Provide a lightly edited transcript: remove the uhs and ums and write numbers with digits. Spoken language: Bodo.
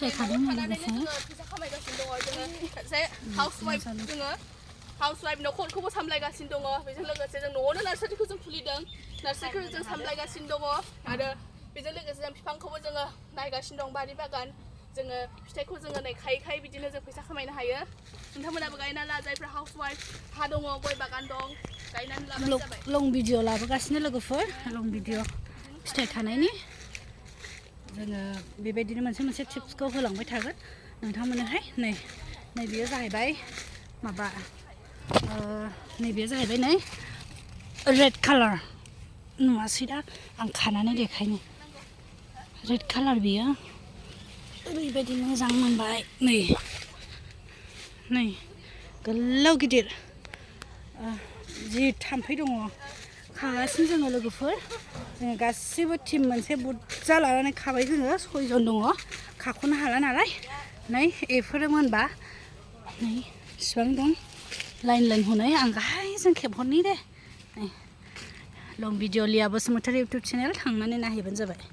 फिथाइ खादों लोगोसे फैसा खामायगासिनो दङ जोङो सासे हाउसवाइफ जोङो हाउसवाइफ न'खरखौबो सामलायगासिनो दङ बेजों लोगोसे जों न'आवनो नार्सारिखौ जों खुलिदों नार्सारिखौ जों सामलायगासिनो दङ आरो बेजों लोगोसे जों बिफांखौबो जोङो नायगासिनो दं बारि बागान जोङो फिथाइखौ जोङो नै खायै खायै बिदिनो जों फैसा खामायनो हायो नोंथांमोनाबो गायना ला जायफ्रा हाउसवाइफ हा दङ गय बागान दं गायनानै लाबानो जाबाय लं भिडिअ लाबोगासिनो लोगोफोर लं भिडिअ फिथाइ थानायनि जोङो बेबायदिनो मोनसे टिप्सखौ होलांबाय थागोन नोंथांमोननोहाय नै बेयो जाहैबाय माबा नैबेयो जाहैबाय नै रेड कालार नुवासै दा आं खानानै देखायनो रेड कालार बेयो ओरैबायदि मोजां मोनबाय नै गोलाव गिदिर जि थाम्फै दङ खागासिनो जोङो लोगोफोर जोङो गासिबो टिम मोनसे बुरजा लानानै खाबाय जोङो 6 जन दङ खाख'नो हाला नालाय नै बेफोरो मोनबा नै इसिबां दं लाइन हनै आं गाहायजों खेबहरनि दे लं भिडिअ लिया बसुमतारी इउटुब चेनेल थांनानै नायहैबानो जाबाय